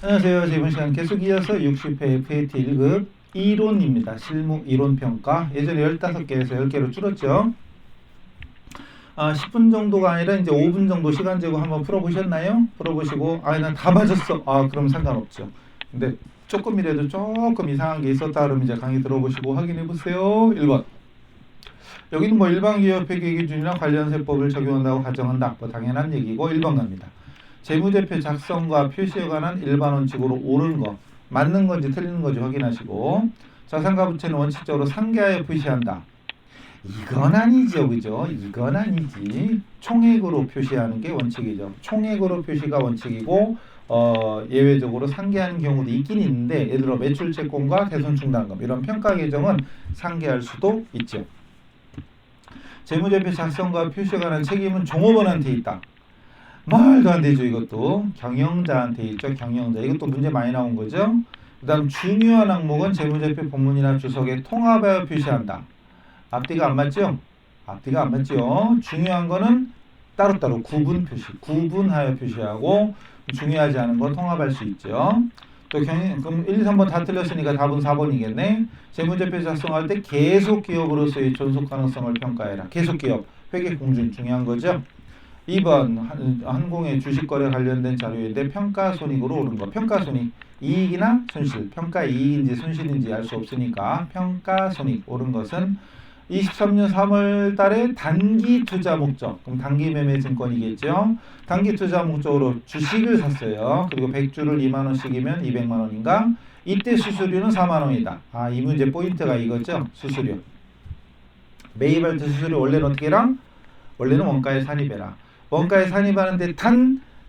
안녕하세요. 이번 시간 계속 이어서 60회 FAT 1급 이론입니다. 실무 이론 평가. 예전에 15개에서 10개로 줄었죠. 10분 정도가 아니라 이제 5분 정도 시간 재고 한번 풀어보셨나요? 풀어보시고 난 다 맞았어. 그럼 상관없죠. 근데 조금이라도 조금 이상한 게 있었다 그러면 이제 강의 들어보시고 확인해 보세요. 1번. 여기는 뭐 일반기업회계 기준이나 관련세법을 적용한다고 가정한다. 뭐 당연한 얘기고 1번 갑니다. 재무제표 작성과 표시에 관한 일반 원칙으로 옳은 거, 맞는 건지 틀리는 건지 확인하시고, 자산가 부채는 원칙적으로 상계하여 표시한다. 이건 아니죠, 그죠? 이건 아니지. 총액으로 표시하는 게 원칙이죠. 총액으로 표시가 원칙이고, 예외적으로 상계하는 경우도 있긴 있는데, 예를 들어 매출채권과 대손충당금 이런 평가 계정은 상계할 수도 있죠. 재무제표 작성과 표시에 관한 책임은 종업원한테 있다. 말도 안 되죠. 이것도 경영자한테 있죠. 경영자. 이것도 문제 많이 나온 거죠. 그 다음 중요한 항목은 재무제표 본문이나 주석에 통합하여 표시한다. 앞뒤가 안 맞죠? 앞뒤가 안 맞죠. 중요한 거는 따로따로 구분하여 표시하고 중요하지 않은 건 통합할 수 있죠. 또 그럼 1, 2, 3번 다 틀렸으니까 답은 4번이겠네. 재무제표 작성할 때 계속 기업으로서의 존속 가능성을 평가해라. 계속 기업, 회계 공준 중요한 거죠. 2번 한공의 주식거래 관련된 자료인데 평가손익으로 오른 거. 평가손익 이익이나 손실. 평가이익인지 손실인지 알 수 없으니까 평가손익 오른 것은 23년 3월 달에 단기 투자 목적. 그럼 단기 매매 증권이겠죠. 단기 투자 목적으로 주식을 샀어요. 그리고 100주를 2만 원씩이면 200만 원인가? 이때 수수료는 4만 원이다. 이 문제 포인트가 이거죠. 수수료. 매입할 때 수수료 원래는 어떻게 해라? 원래는 원가에 산입해라. 원가에 산입하는데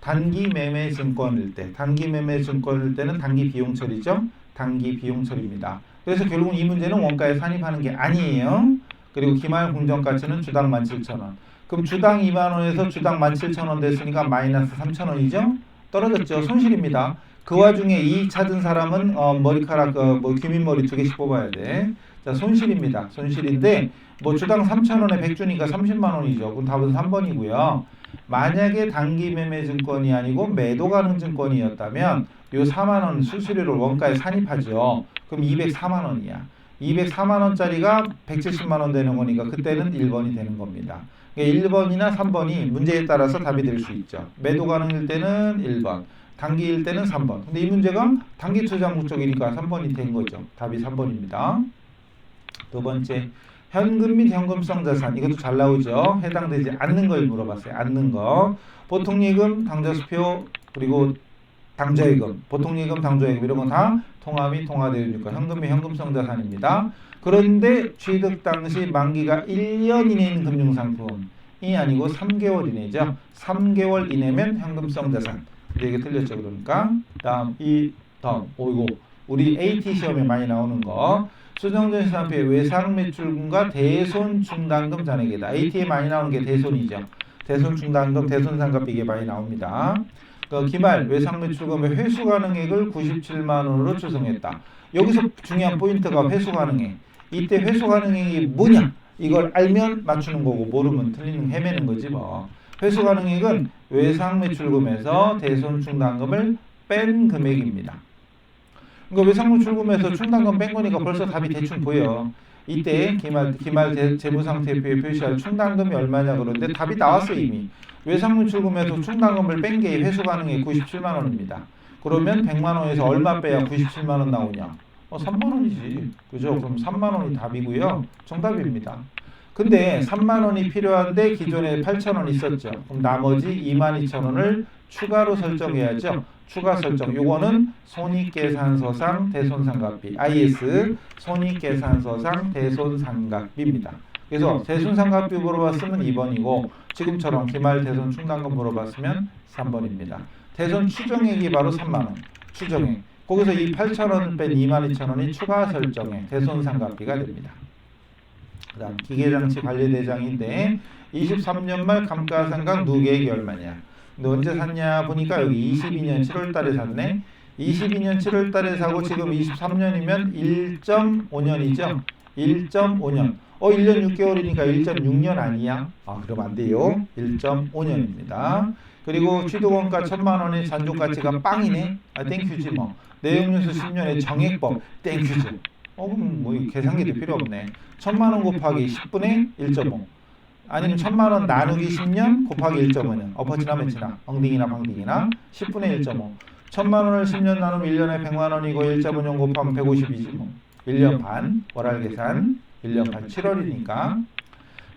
단기 매매 증권일 때, 단기 매매 증권일 때는 단기 비용 처리죠. 단기 비용 처리입니다. 그래서 결국은 이 문제는 원가에 산입하는 게 아니에요. 그리고 기말 공정가치는 주당 17,000원. 그럼 주당 2만 원에서 주당 17,000원 됐으니까 마이너스 3,000원이죠. 떨어졌죠. 손실입니다. 그 와중에 이익 찾은 사람은 머리카락 귀민머리 2개씩 뽑아야 돼. 자, 손실입니다. 손실인데 주당 3,000원에 100주니까 30만 원이죠. 그럼 답은 3번이고요. 만약에 단기 매매 증권이 아니고 매도 가능 증권이었다면 요 4만 원 수수료를 원가에 산입하죠. 그럼 204만 원이야. 204만 원짜리가 170만 원 되는 거니까 그때는 1번이 되는 겁니다. 1번이나 3번이 문제에 따라서 답이 될 수 있죠. 매도 가능일 때는 1번, 단기일 때는 3번. 근데 이 문제가 단기 투자 목적이니까 3번이 된 거죠. 답이 3번입니다. 두 번째, 현금 및 현금성 자산. 이것도 잘 나오죠. 해당되지 않는 걸 물어봤어요. 않는 거. 보통예금, 당좌수표, 그리고 당좌예금, 보통예금, 당좌예금 이런 건 다 통화 및 통화대유니까 현금 및 현금성 자산입니다. 그런데 취득 당시 만기가 1년 이내인 금융상품이 아니고 3개월 이내죠. 3개월 이내면 현금성 자산. 이게 틀렸죠. 그러니까 다음 이거 우리 AT 시험에 많이 나오는 거. 수정전시산표의 외상매출금과 대손충당금 잔액이다. AT에 많이 나오는 게 대손이죠. 대손충당금, 대손상각비 이게 많이 나옵니다. 기말 외상매출금의 회수가능액을 97만 원으로 추정했다. 여기서 중요한 포인트가 회수가능액. 이때 회수가능액이 뭐냐? 이걸 알면 맞추는 거고 모르면 틀리는 헤매는 거지 뭐. 회수가능액은 외상매출금에서 대손충당금을 뺀 금액입니다. 그러니까 외상매출금에서 충당금 뺀 거니까 벌써 답이 대충 보여. 이때 기말 재무상태표에 표시할 충당금이 얼마냐 그러는데 답이 나왔어요 이미. 외상매출금에서 충당금을 뺀 게 회수가능액 97만 원입니다. 그러면 100만 원에서 얼마 빼야 97만 원 나오냐? 3만 원이지. 그죠? 그럼 3만 원이 답이고요. 정답입니다. 근데 3만 원이 필요한데 기존에 8천 원 있었죠. 그럼 나머지 22,000원을 추가로 설정해야죠. 추가 설정. 요거는 손익계산서상 대손상각비. IS 손익계산서상 대손상각비입니다. 그래서 대손상각비 물어봤으면 2번이고 지금처럼 기말 대손 충당금 물어봤으면 3번입니다. 대손 추정액이 바로 3만 원. 추정액. 거기서 이 8,000원 뺀 22,000원이 추가 설정액 대손상각비가 됩니다. 그 다음 기계장치 관리대장인데 23년 말 감가상각 누계액이 얼마냐. 근데 언제 샀냐 보니까 여기 22년 7월 달에 샀네. 22년 7월 달에 사고 지금 23년이면 1.5년이죠. 1.5년. 1년 6개월이니까 1.6년 아니야? 그럼 안 돼요. 1.5년입니다. 그리고 취득원가 1,000만 원의 잔존 가치가 빵이네. 땡큐지 뭐. 내용연수 10년의 정액법 땡큐지. 그럼 뭐 계산기도 필요 없네. 1,000만 원 곱하기 10분의 1.5. 아니면 1,000만 원 나누기 10년 곱하기 1.5년. 엎어치나 매치나 엉딩이나 방딩이나 10분의 1.5. 1,000만 원을 10년 나누면 1년에 100만 원이고 1.5년 곱하면 150이지 뭐. 1년 반 월할 계산 1년 반 7월이니까.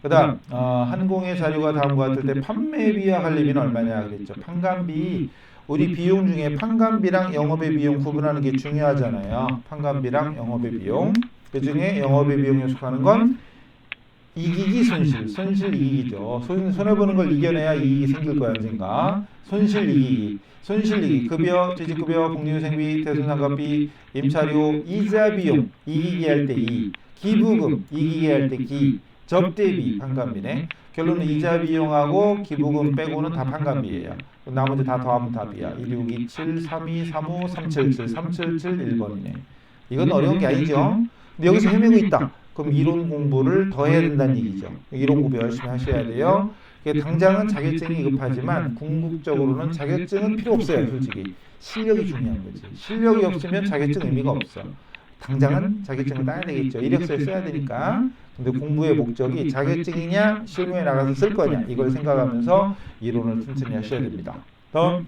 그 다음 한공의 자료가 다음과 같을 때 판매비와 관리비는 얼마냐 그랬죠. 판관비, 우리 비용 중에 판관비랑 영업의 비용 구분하는 게 중요하잖아요. 판관비랑 영업의 비용. 그 중에 영업의 비용에 속하는 건 이익이 손실 이익이죠. 손해보는 걸 이겨내야 이익이 생길 거야 언젠가. 손실 이익, 급여, 퇴직급여, 복리후생비, 대손상가비, 임차료, 이자 비용, 이익이 할 때 이, 기부금, 이익이 할 때 기, 접대비, 판관비네. 결론은 이자 비용하고 기부금 빼고는 다 판관비예요. 나머지 다 더하면 답이야. 1627, 32, 35, 377, 377, 1번이네. 이건 어려운 게 아니죠. 근데 여기서 헤매고 있다. 그럼 이론 공부를 더 해야 된다는 얘기죠. 이론 공부 열심히 하셔야 돼요. 당장은 자격증이 급하지만 궁극적으로는 자격증은 필요 없어요. 솔직히 실력이 중요한 거지. 실력이 없으면 자격증 의미가 없어. 당장은 자격증을 따야 되겠죠. 이력서에 써야 되니까. 근데 공부의 목적이 자격증이냐 실무에 나가서 쓸 거냐 이걸 생각하면서 이론을 튼튼히 하셔야 됩니다. 다음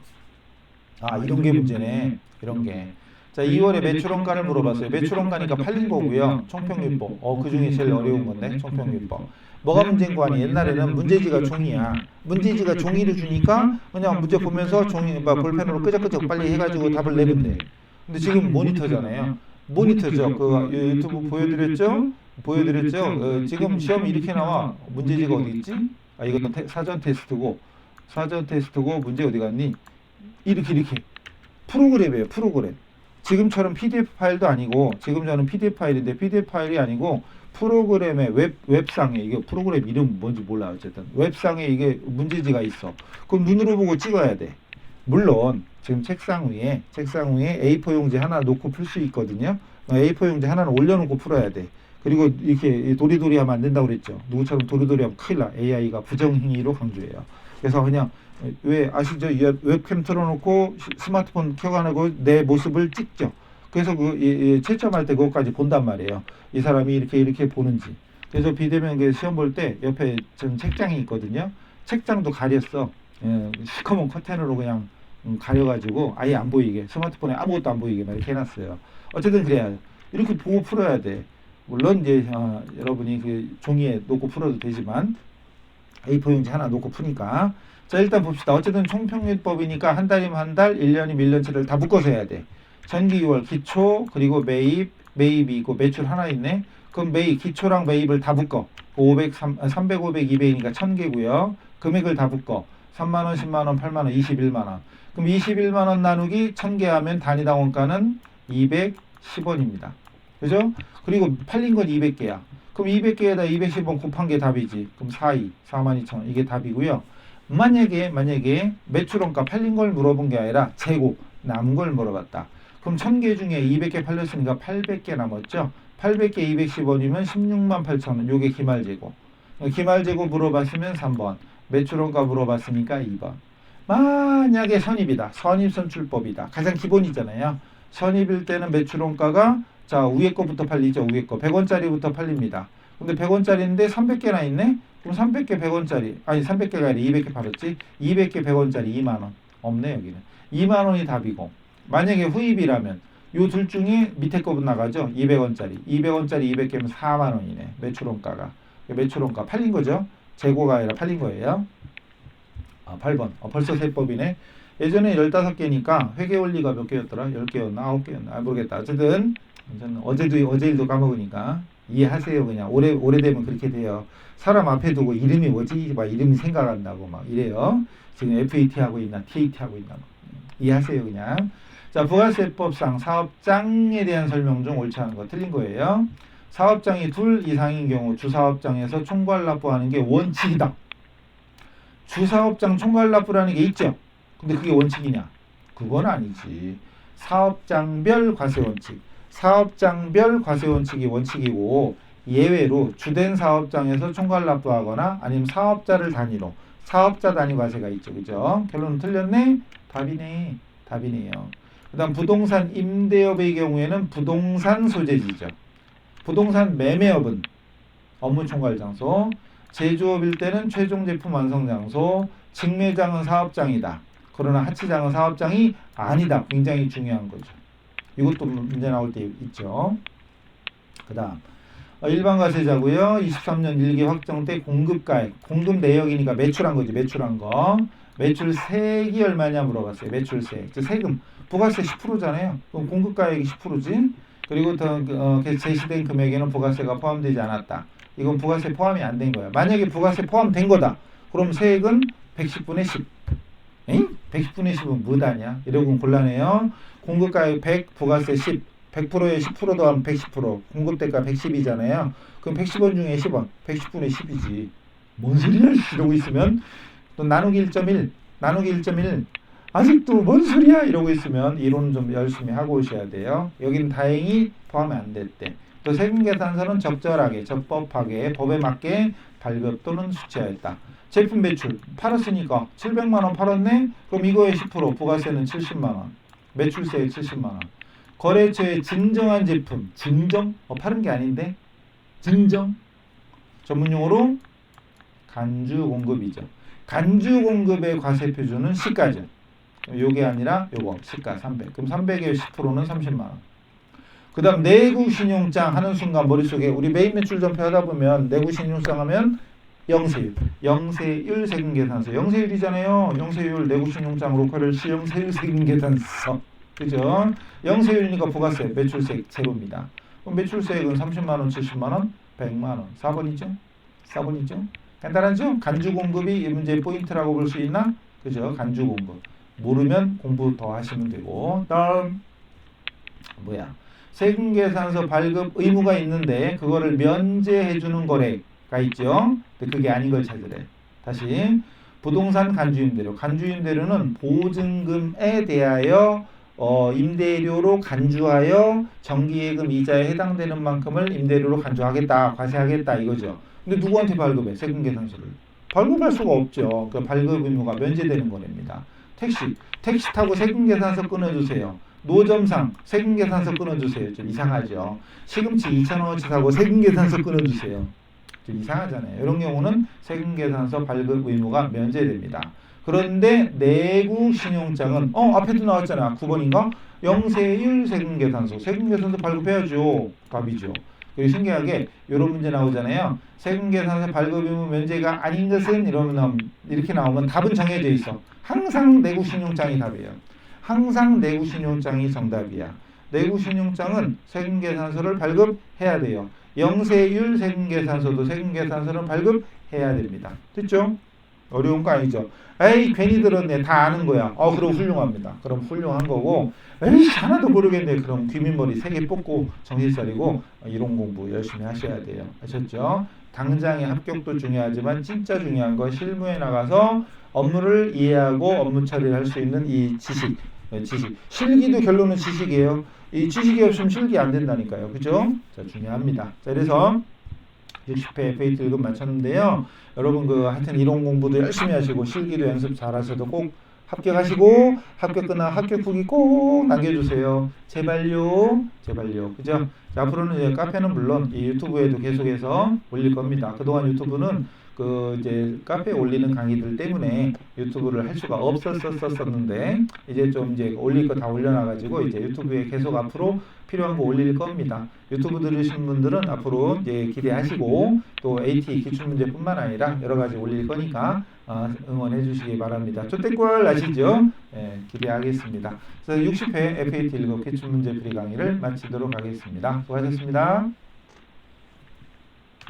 이런 게 문제네. 이런 게. 자, 2월에 매출원가를 물어봤어요. 매출원가니까 팔린 거고요. 총평유법. 그 중에 제일 어려운 건데 총평유법. 뭐가 문제인 거 아니? 옛날에는 문제지가 종이야. 문제지가 종이를 주니까 그냥 문제 보면서 종이 볼펜으로 끄적끄적 빨리 해가지고 답을 내면 돼. 근데 지금 모니터잖아요. 모니터죠. 그 유튜브 보여드렸죠. 지금 시험이 이렇게 나와. 문제지가 어디 있지? 이것도 사전 테스트고 문제 어디 갔니? 이렇게 프로그램이에요. 프로그램. 지금처럼 PDF 파일도 아니고, 지금 저는 PDF 파일인데 PDF 파일이 아니고 프로그램의 웹상에, 이게 프로그램 이름 뭔지 몰라. 어쨌든 웹상에 이게 문제지가 있어. 그럼 눈으로 보고 찍어야 돼. 물론 지금 책상 위에 A4 용지 하나 놓고 풀 수 있거든요. A4 용지 하나는 올려놓고 풀어야 돼. 그리고 이렇게 도리도리 하면 안 된다고 그랬죠. 누구처럼 도리도리 하면 큰일 나. AI가 부정행위로 강조해요. 그래서 그냥 왜 아시죠? 웹캠 틀어놓고 스마트폰 켜가지고 내 모습을 찍죠. 그래서 채점할 때 그것까지 본단 말이에요. 이 사람이 이렇게 보는지. 그래서 비대면 시험 볼 때 옆에 전 책장이 있거든요. 책장도 가렸어. 시커먼 커튼으로 그냥 가려가지고 아예 안 보이게, 스마트폰에 아무것도 안 보이게 막 이렇게 해놨어요. 어쨌든 그래야 이렇게 보고 풀어야 돼. 물론 이제 여러분이 그 종이에 놓고 풀어도 되지만 A4 용지 하나 놓고 푸니까. 자, 일단 봅시다. 어쨌든 총평균법이니까 한 달이면 한 달, 1년이면 1년치를 다 묶어서 해야 돼. 전기 6월 기초, 그리고 매입이 있고 매출 하나 있네. 그럼 기초랑 매입을 다 묶어. 300, 500, 200이니까 1000개고요. 금액을 다 묶어. 3만원, 10만원, 8만원, 21만원. 그럼 21만원 나누기 1000개 하면 단위당 원가는 210원입니다. 그죠? 그리고 팔린 건 200개야. 그럼 200개에다 210원 곱한 게 답이지. 그럼 42,000원. 이게 답이고요. 만약에 매출원가 팔린 걸 물어본 게 아니라 재고 남은 걸 물어봤다. 그럼 1000개 중에 200개 팔렸으니까 800개 남았죠. 800개 210원이면 16만 8천원. 요게 기말재고. 기말재고 물어봤으면 3번. 매출원가 물어봤으니까 2번. 만약에 선입이다. 선입선출법이다. 가장 기본이잖아요. 선입일 때는 매출원가가 자, 위에 거부터 팔리죠. 위에 거 100원짜리부터 팔립니다. 근데 100원짜리인데 300개나 있네? 그럼 300개 100원짜리, 아니 300개가 아니라 200개 팔았지? 200개 100원짜리 2만원. 없네 여기는. 2만원이 답이고, 만약에 후입이라면 요 둘 중에 밑에 거부터 나가죠. 200원짜리 200개면 4만원이네. 매출원가가. 매출원가 팔린 거죠. 재고가 아니라 팔린 거예요. 8번. 벌써 세법이네. 예전에 15개니까 회계 원리가 몇 개였더라? 10개였나? 9개였나? 모르겠다. 어쨌든 어제 일도 까먹으니까 이해하세요. 그냥 오래되면 그렇게 돼요. 사람 앞에 두고 이름이 뭐지? 막 이름이 생각 안 나고 막 이래요. 지금 FAT 하고 있나 TAT 하고 있나 이해하세요. 그냥. 자, 부가세법상 사업장에 대한 설명 중 옳지 않은 거 틀린 거예요. 사업장이 둘 이상인 경우 주사업장에서 총괄 납부하는 게 원칙이다. 주사업장 총괄 납부라는 게 있죠. 근데 그게 원칙이냐? 그건 아니지. 사업장별 과세 원칙. 사업장별 과세 원칙이 원칙이고 예외로 주된 사업장에서 총괄 납부하거나 아니면 사업자를 단위로 사업자 단위 과세가 있죠. 그죠? 결론은 틀렸네? 답이네. 답이네요. 그 다음 부동산 임대업의 경우에는 부동산 소재지죠. 부동산 매매업은 업무 총괄 장소, 제조업일 때는 최종 제품 완성 장소, 직매장은 사업장이다. 그러나 하치장은 사업장이 아니다. 굉장히 중요한 거죠. 이것도 문제 나올 때 있죠. 그 다음 일반 과세자고요. 23년 1기 확정 때 공급가액, 공급 내역이니까 매출한 거지. 매출한 거. 매출세액이 얼마냐 물어봤어요. 매출세액. 세금. 부가세 10%잖아요. 그럼 공급가액이 10%지. 그리고 더 제시된 금액에는 부가세가 포함되지 않았다. 이건 부가세 포함이 안 된 거야. 만약에 부가세 포함된 거다. 그럼 세액은 110분의 10. 에잉? 110분의 10은 뭐다냐? 이러고 곤란해요. 공급가액 100, 부가세 10. 100%에 10% 더하면 110%. 공급대가 110이잖아요. 그럼 110원 중에 10원. 110분의 10이지. 뭔 소리야? 이러고 있으면 또 나누기 1.1. 나누기 1.1. 아직도 뭔 소리야? 이러고 있으면 이론 좀 열심히 하고 오셔야 돼요. 여기는 다행히 포함이 안 됐대. 또 세금계산서는 적절하게, 적법하게, 법에 맞게 발급 또는 수취하였다. 제품 매출 팔았으니까 700만 원 팔았네? 그럼 이거에 10% 부가세는 70만 원. 매출세에 70만 원. 거래처에 증정한 제품, 증정? 파는 게 아닌데? 증정? 전문용어로 간주 공급이죠. 간주 공급의 과세 표준은 시가죠. 요게 아니라 요거 시가 300. 그럼 300에 10%는 30만 원. 그 다음 내구 신용장 하는 순간 머릿속에 우리 매입 매출 전표 하다 보면 내구 신용장 하면 영세율. 영세율 세금계산서. 영세율이잖아요. 영세율 내구 신용장 로컬 시 영세율 세금계산서. 그죠? 영세율이니까 부가세, 매출세액 제로입니다. 그럼 매출세액은 30만원, 70만원, 100만원. 4번이죠? 4번이죠? 간단하죠? 간주공급이 이 문제의 포인트라고 볼 수 있나? 그죠? 간주공급. 모르면 공부 더 하시면 되고. 다음 세금계산서 발급 의무가 있는데 그거를 면제해주는 거래가 있죠? 근데 그게 아닌 걸 찾으래. 다시 부동산 간주임대료. 간주임대료는 보증금에 대하여 임대료로 간주하여 정기예금 이자에 해당되는 만큼을 임대료로 간주하겠다, 과세하겠다 이거죠. 근데 누구한테 발급해? 세금계산서를. 발급할 수가 없죠. 그 발급 의무가 면제되는 거랍니다. 택시 타고 세금계산서 끊어주세요. 노점상 세금계산서 끊어주세요. 좀 이상하죠. 시금치 2,000원어치 사고 세금계산서 끊어주세요. 좀 이상하잖아요. 이런 경우는 세금계산서 발급 의무가 면제됩니다. 그런데 내구 신용장은 앞에도 나왔잖아. 9번인가? 영세율 세금계산서. 세금계산서 발급해야죠. 답이죠. 그리고 신기하게 이런 문제 나오잖아요. 세금계산서 발급 의무 면제가 아닌 것은 이렇게 나오면 답은 정해져 있어. 항상 내구 신용장이 답이에요. 항상 내구 신용장이 정답이야. 내구 신용장은 세금계산서를 발급해야 돼요. 영세율 세금계산서도 세금계산서는 발급해야 됩니다. 됐죠? 어려운 거 아니죠? 에이 괜히 들었네. 다 아는 거야. 그럼 훌륭합니다. 그럼 훌륭한 거고 에이 하나도 모르겠네. 그럼 귀밑머리 3개 뽑고 정신 차리고 이론 공부 열심히 하셔야 돼요. 아셨죠? 당장의 합격도 중요하지만 진짜 중요한 건 실무에 나가서 업무를 이해하고 업무 처리를 할 수 있는 이 지식. 실기도 결론은 지식이에요. 이 지식이 없으면 실기 안 된다니까요. 그죠? 자, 중요합니다. 자, 그래서 60회 FAT 1급 마쳤는데요. 여러분 하여튼 이론 공부도 열심히 하시고 실기도 연습 잘 하셔도 꼭 합격하시고 합격 끝나면 합격 후기 꼭 남겨주세요. 제발요. 그죠? 자, 앞으로는 이제 카페는 물론 이 유튜브에도 계속해서 올릴 겁니다. 그동안 유튜브는 이제 카페에 올리는 강의들 때문에 유튜브를 할 수가 없었었는데 이제 좀 올릴 거 다 올려놔가지고 이제 유튜브에 계속 앞으로 필요한 거 올릴 겁니다. 유튜브 들으신 분들은 앞으로 이제 기대하시고 또 AT 기출문제뿐만 아니라 여러 가지 올릴 거니까 응원해 주시기 바랍니다. 초대꼴 아시죠? 네, 기대하겠습니다. 그래서 60회 FAT 1급 기출문제 풀이 강의를 마치도록 하겠습니다. 수고하셨습니다.